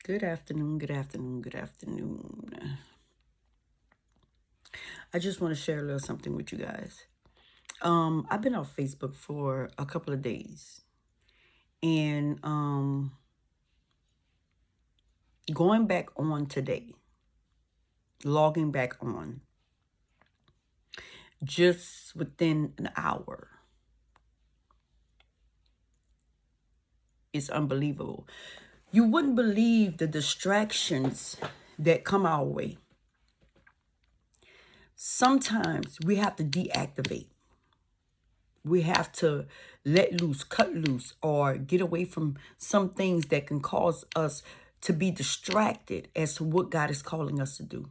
Good afternoon, good afternoon, good afternoon. I just want to share a little something with you guys. I've been off Facebook for a couple of days and going back on today, logging back on just within an hour. It's unbelievable. You wouldn't believe the distractions that come our way. Sometimes we have to deactivate. We have to let loose, cut loose, or get away from some things that can cause us to be distracted as to what God is calling us to do.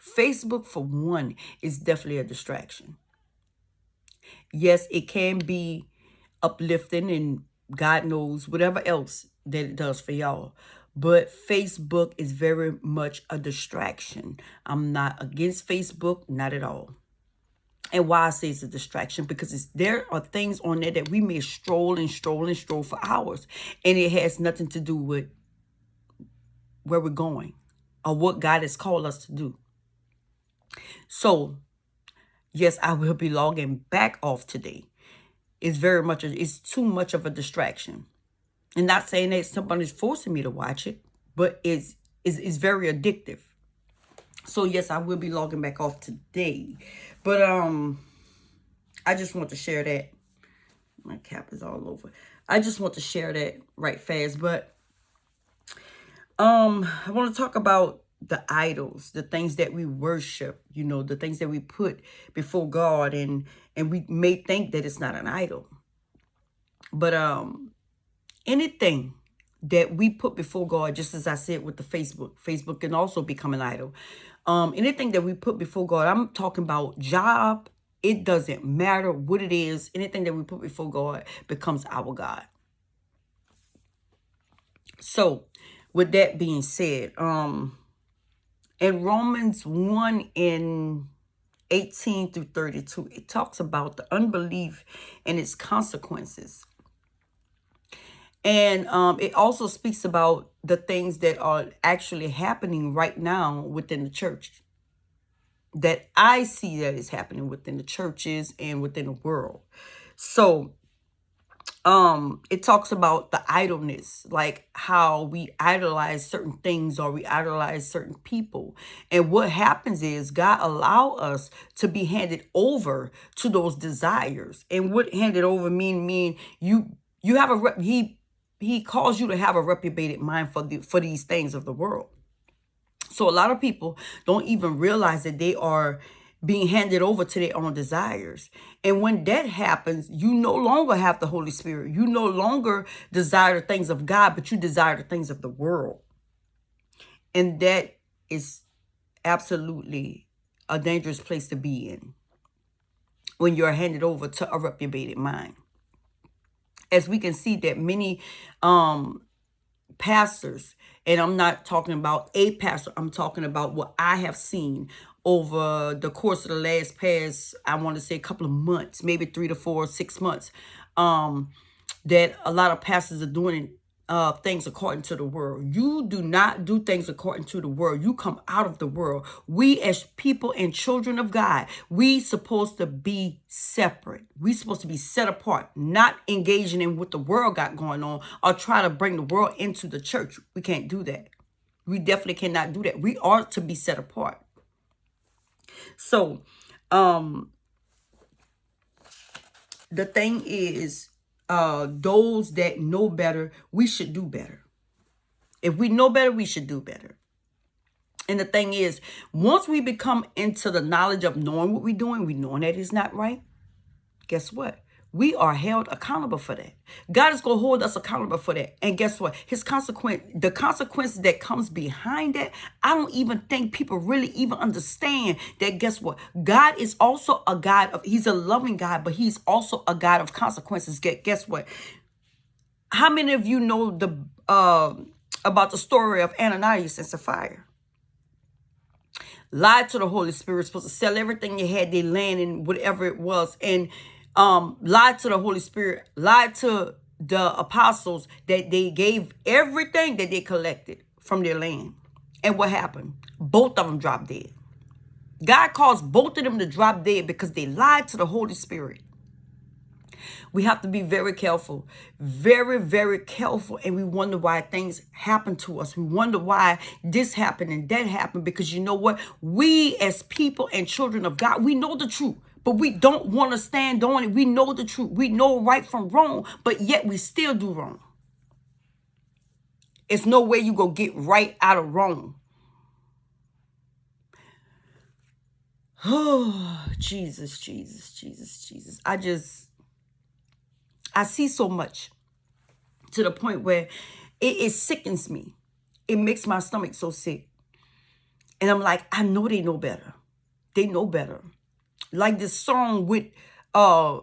Facebook, for one, is definitely a distraction. Yes, it can be uplifting and God knows whatever else that it does for y'all. But Facebook is very much a distraction. I'm not against Facebook, not at all. And why I say it's a distraction, because there are things on there that we may stroll and stroll and stroll for hours, and it has nothing to do with where we're going or what God has called us to do. So, yes, I will be logging back off today. It's too much of a distraction. And not saying that somebody's forcing me to watch it, but it's very addictive. So yes, I will be logging back off today. But I just want to share that. My cap is all over. I just want to share that right fast. But I want to talk about the idols, the things that we worship, the things that we put before God, and we may think that it's not an idol. But anything that we put before God, just as I said with the Facebook can also become an idol. Anything that we put before God, I'm talking about job. It doesn't matter what it is. Anything that we put before God becomes our God. So, with that being said, in Romans 1 in 18 through 32, it talks about the unbelief and its consequences. And it also speaks about the things that are actually happening right now within the church, that I see that is happening within the churches and within the world. So it talks about the idleness, like how we idolize certain things or we idolize certain people. And what happens is God allow us to be handed over to those desires. And what handed over mean you have he calls you to have a reprobated mind for these things of the world. So a lot of people don't even realize that they are being handed over to their own desires. And when that happens, you no longer have the Holy Spirit. You no longer desire the things of God, but you desire the things of the world. And that is absolutely a dangerous place to be in when you're handed over to a reprobated mind. As we can see that many pastors, and I'm not talking about a pastor, I'm talking about what I have seen over the course of the past, I want to say a couple of months, maybe 3 to 4, 6 months, that a lot of pastors are doing things according to the world. You do not do things according to the world. You come out of the world. We as people and children of God, we supposed to be separate. We supposed to be set apart, not engaging in what the world got going on or try to bring the world into the church. We can't do that. We definitely cannot do that. We are to be set apart. So, the thing is, those that know better, we should do better. If we know better, we should do better. And the thing is, once we become into the knowledge of knowing what we're doing, we knowing that it's not right, guess what? We are held accountable for that. God is going to hold us accountable for that. And guess what? The consequences that comes behind that, I don't even think people really even understand that. Guess what? God is also a God he's a loving God, but he's also a God of consequences. Guess what? How many of you know about the story of Ananias and Sapphira? Lied to the Holy Spirit, supposed to sell everything you had, they land and whatever it was, and lied to the Holy Spirit, lied to the apostles that they gave everything that they collected from their land. And what happened? Both of them dropped dead. God caused both of them to drop dead because they lied to the Holy Spirit. We have to be very careful, very, very careful. And we wonder why things happen to us. We wonder why this happened and that happened, because you know what? We as people and children of God, we know the truth, but we don't want to stand on it. We know the truth. We know right from wrong, but yet we still do wrong. It's no way you go get right out of wrong. Oh, Jesus, Jesus, Jesus, Jesus. I see so much to the point where it sickens me. It makes my stomach so sick. And I'm like, I know they know better. They know better. Like this song with the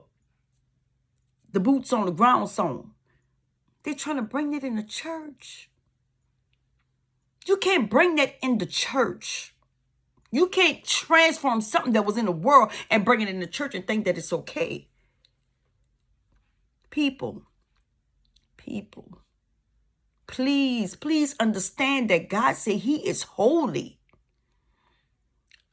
Boots on the Ground song. They're trying to bring it in the church. You can't bring that in the church. You can't transform something that was in the world and bring it in the church and think that it's okay. People, please understand that God said he is holy.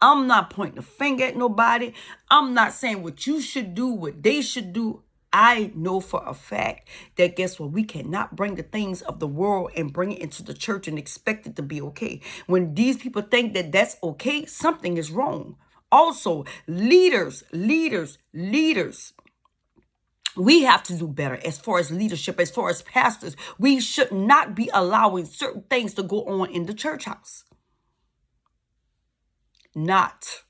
I'm not pointing a finger at nobody. I'm not saying what you should do, what they should do. I know for a fact that guess what? We cannot bring the things of the world and bring it into the church and expect it to be okay. When these people think that that's okay, something is wrong. Also, leaders. We have to do better as far as leadership, as far as pastors. We should not be allowing certain things to go on in the church house. Not.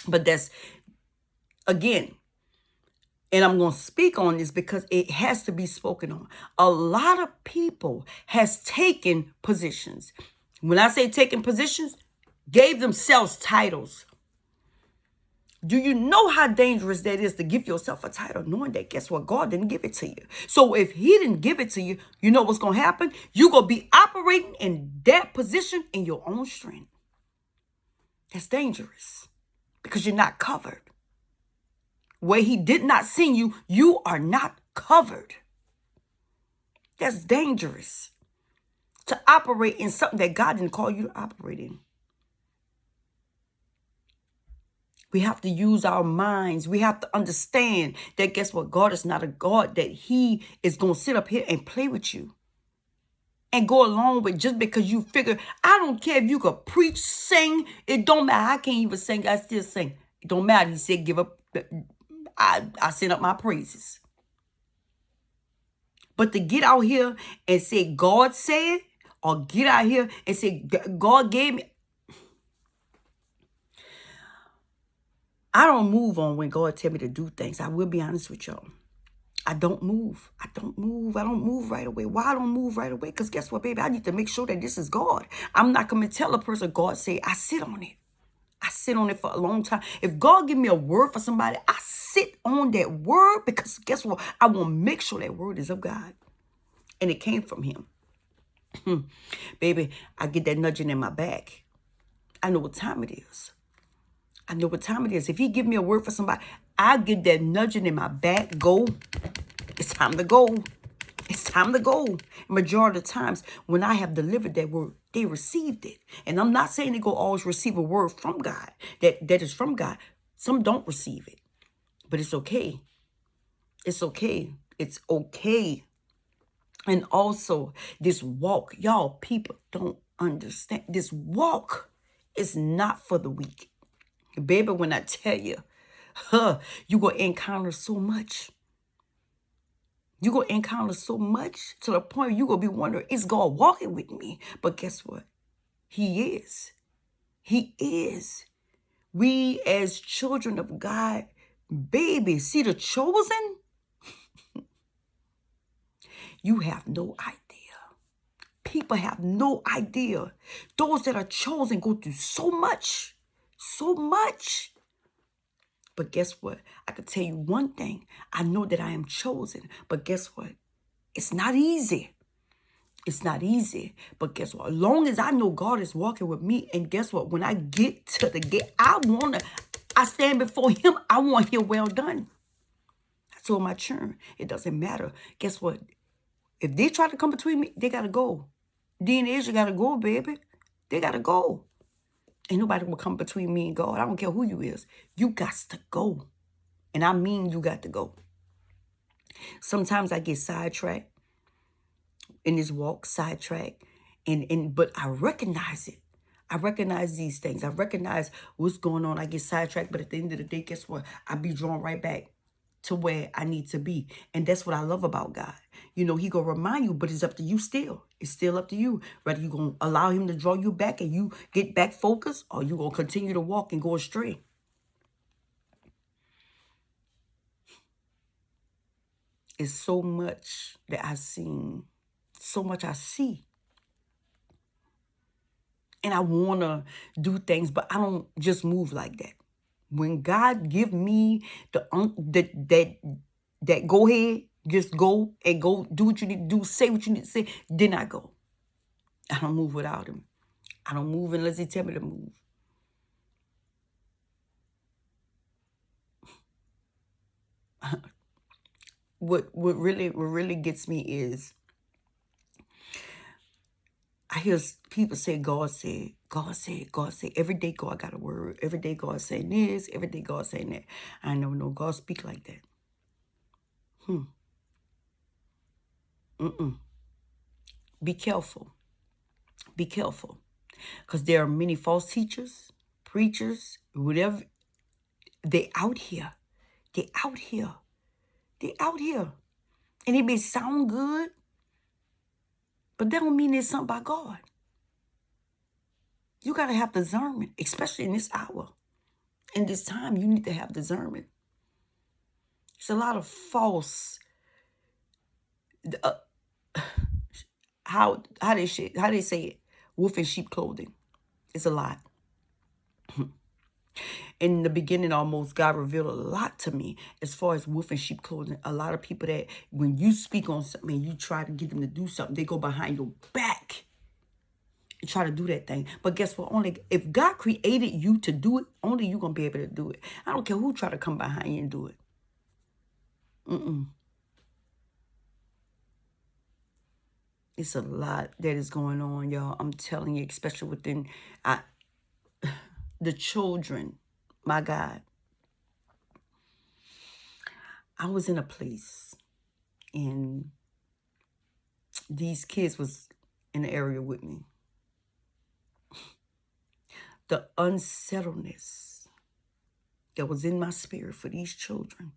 But that's, again, and I'm going to speak on this because it has to be spoken on. A lot of people has taken positions. When I say taken positions, gave themselves titles. Do you know how dangerous that is to give yourself a title, knowing that, guess what? God didn't give it to you. So if he didn't give it to you, you know what's going to happen? You're going to be operating in that position in your own strength. That's dangerous because you're not covered. Where he did not send you, you are not covered. That's dangerous to operate in something that God didn't call you to operate in. We have to use our minds. We have to understand that, guess what? God is not a God that he is going to sit up here and play with you and go along with just because you figure, I don't care if you could preach, sing. It don't matter. I can't even sing. I still sing. It don't matter. He said, give up. I send up my praises. But to get out here and say God said, or get out here and say God gave me. I don't move on when God tell me to do things. I will be honest with y'all. I don't move. I don't move right away. Why I don't move right away? Because guess what, baby? I need to make sure that this is God. I'm not going to tell a person God say, I sit on it. I sit on it for a long time. If God give me a word for somebody, I sit on that word because guess what? I want to make sure that word is of God. And it came from him. Baby, I get that nudging in my back. I know what time it is. I know what time it is. If he give me a word for somebody, I get that nudging in my back. Go. It's time to go. It's time to go. Majority of the times when I have delivered that word, they received it. And I'm not saying they go always receive a word from God. That is from God. Some don't receive it. But it's okay. It's okay. It's okay. And also this walk. Y'all, people don't understand. This walk is not for the weak. Baby, when I tell you, you're going to encounter so much. You're going to encounter so much to the point where you're going to be wondering, is God walking with me? But guess what? He is. He is. We as children of God, baby, see the chosen? You have no idea. People have no idea. Those that are chosen go through so much. So much. But guess what? I can tell you one thing. I know that I am chosen. But guess what? It's not easy. It's not easy. But guess what? As long as I know God is walking with me, and guess what? When I get to the gate, I stand before him. I want to hear well done. I told my children, it doesn't matter. Guess what? If they try to come between me, they got to go. D and Asia got to go, baby. They got to go. Ain't nobody will come between me and God. I don't care who you is. You got to go. And I mean you got to go. Sometimes I get sidetracked in this walk, sidetracked. But I recognize it. I recognize these things. I recognize what's going on. I get sidetracked. But at the end of the day, guess what? I be drawn right back to where I need to be. And that's what I love about God. You know, he going to remind you, but it's up to you still. It's still up to you. Whether you going to allow him to draw you back and you get back focused, or you going to continue to walk and go astray. It's so much that I've seen. So much I see. And I want to do things, but I don't just move like that. When God give me that go ahead, just go and go do what you need to do, say what you need to say, then I go. I don't move without him. I don't move unless he tell me to move. What really gets me is I hear people say, God said, God said, God said. Every day God got a word. Every day God saying this. Every day God saying that. I know, no, God speak like that. Be careful. Be careful. Because there are many false teachers, preachers, whatever. They out here. They out here. They out here. And it may sound good, but that don't mean it's something by God. You got to have discernment, especially in this hour. In this time, you need to have discernment. There's a lot of false, how they say it, wolf in sheep clothing. It's a lot. In the beginning, almost, God revealed a lot to me as far as wolf and sheep clothing. A lot of people that when you speak on something and you try to get them to do something, they go behind your back and try to do that thing. But guess what? Only if God created you to do it, only you going to be able to do it. I don't care who try to come behind you and do it. It's a lot that is going on, y'all. I'm telling you, especially within the children. My God. I was in a place and these kids was in the area with me. The unsettledness that was in my spirit for these children.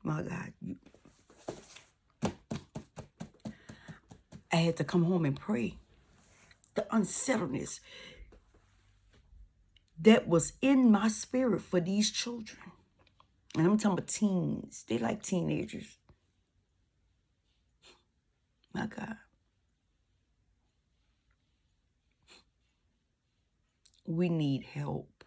My God. I had to come home and pray. The unsettledness that was in my spirit for these children. And I'm talking about teens. They like teenagers. My God. We need help.